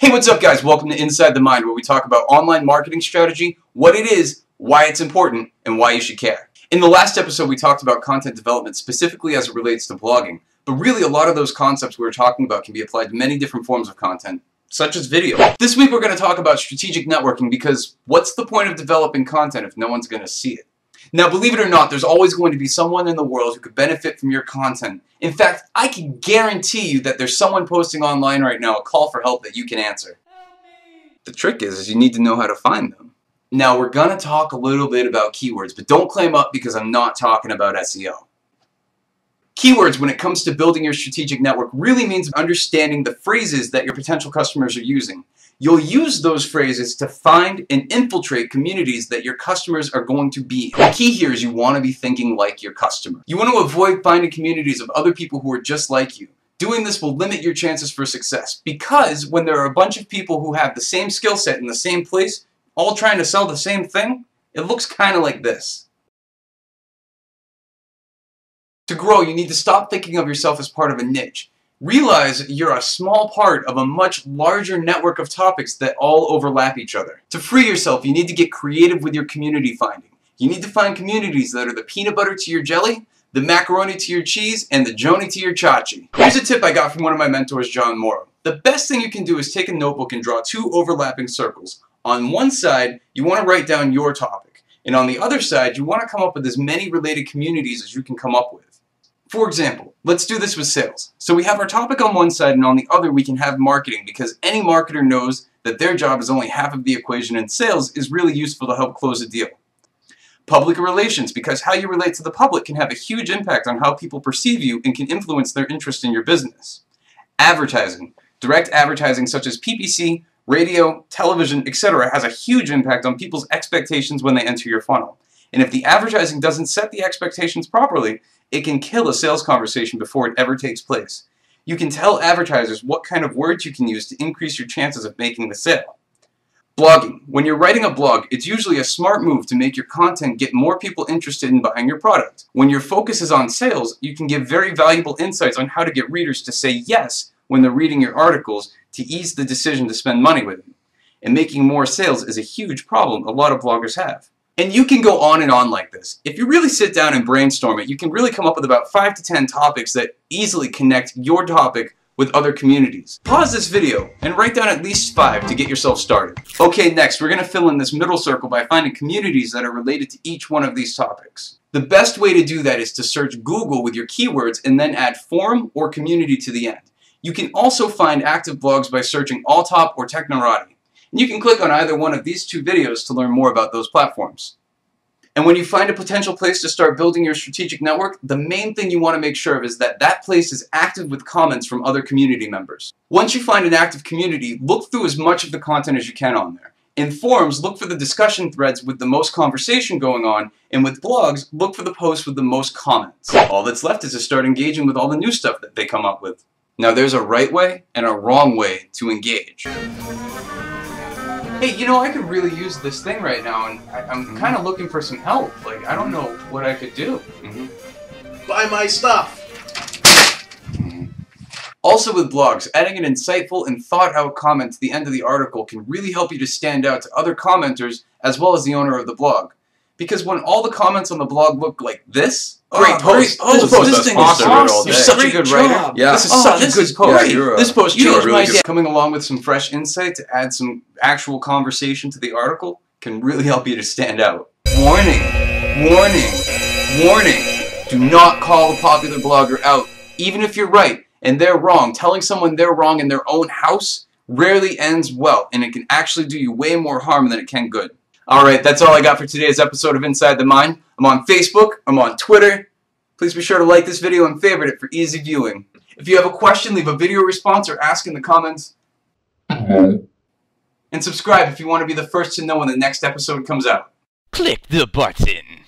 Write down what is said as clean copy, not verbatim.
Hey, what's up guys? Welcome to Inside the Mind, where we talk about online marketing strategy, what it is, why it's important, and why you should care. In the last episode, we talked about content development specifically as it relates to blogging, but really a lot of those concepts we were talking about can be applied to many different forms of content, such as video. This week we're going to talk about strategic networking because what's the point of developing content if no one's going to see it? Now, believe it or not, there's always going to be someone in the world who could benefit from your content. In fact, I can guarantee you that there's someone posting online right now a call for help that you can answer. The trick is you need to know how to find them. Now, we're going to talk a little bit about keywords, but don't claim up because I'm not talking about SEO. Keywords, when it comes to building your strategic network, really means understanding the phrases that your potential customers are using. You'll use those phrases to find and infiltrate communities that your customers are going to be in. The key here is you want to be thinking like your customer. You want to avoid finding communities of other people who are just like you. Doing this will limit your chances for success because when there are a bunch of people who have the same skill set in the same place, all trying to sell the same thing, it looks kind of like this. To grow, you need to stop thinking of yourself as part of a niche. Realize you're a small part of a much larger network of topics that all overlap each other. To free yourself, you need to get creative with your community finding. You need to find communities that are the peanut butter to your jelly, the macaroni to your cheese, and the joni to your chachi. Here's a tip I got from one of my mentors, John Morrow. The best thing you can do is take a notebook and draw two overlapping circles. On one side, you want to write down your topic, and on the other side, you want to come up with as many related communities as you can come up with. For example, let's do this with sales. So we have our topic on one side and on the other we can have marketing because any marketer knows that their job is only half of the equation and sales is really useful to help close a deal. Public relations, because how you relate to the public can have a huge impact on how people perceive you and can influence their interest in your business. Advertising. Direct advertising such as PPC, radio, television, etc. has a huge impact on people's expectations when they enter your funnel. And if the advertising doesn't set the expectations properly, it can kill a sales conversation before it ever takes place. You can tell advertisers what kind of words you can use to increase your chances of making the sale. Blogging. When you're writing a blog, it's usually a smart move to make your content get more people interested in buying your product. When your focus is on sales, you can give very valuable insights on how to get readers to say yes when they're reading your articles to ease the decision to spend money with you. And making more sales is a huge problem a lot of bloggers have. And you can go on and on like this. If you really sit down and brainstorm it, you can really come up with about 5 to 10 topics that easily connect your topic with other communities. Pause this video and write down at least 5 to get yourself started. Okay, next we're going to fill in this middle circle by finding communities that are related to each one of these topics. The best way to do that is to search Google with your keywords and then add forum or community to the end. You can also find active blogs by searching Alltop or Technorati. And you can click on either one of these two videos to learn more about those platforms. And when you find a potential place to start building your strategic network, the main thing you want to make sure of is that that place is active with comments from other community members. Once you find an active community, look through as much of the content as you can on there. In forums, look for the discussion threads with the most conversation going on, and with blogs, look for the posts with the most comments. All that's left is to start engaging with all the new stuff that they come up with. Now there's a right way and a wrong way to engage. Hey, you know, I could really use this thing right now, and I'm kind of looking for some help. Like, I don't know what I could do. Buy my stuff! Also with blogs, adding an insightful and thought-out comment to the end of the article can really help you to stand out to other commenters as well as the owner of the blog. Because when all the comments on the blog look like this, Great post! This thing is awesome. You're such a good writer. Yeah. This is such a good post. This post changed my day. Coming along with some fresh insight to add some actual conversation to the article can really help you to stand out. Warning! Warning! Warning! Do not call a popular blogger out. Even if you're right and they're wrong, telling someone they're wrong in their own house rarely ends well, and it can actually do you way more harm than it can good. Alright, that's all I got for today's episode of Inside the Mind. I'm on Facebook, I'm on Twitter. Please be sure to like this video and favorite it for easy viewing. If you have a question, leave a video response or ask in the comments. And subscribe if you want to be the first to know when the next episode comes out. Click the button.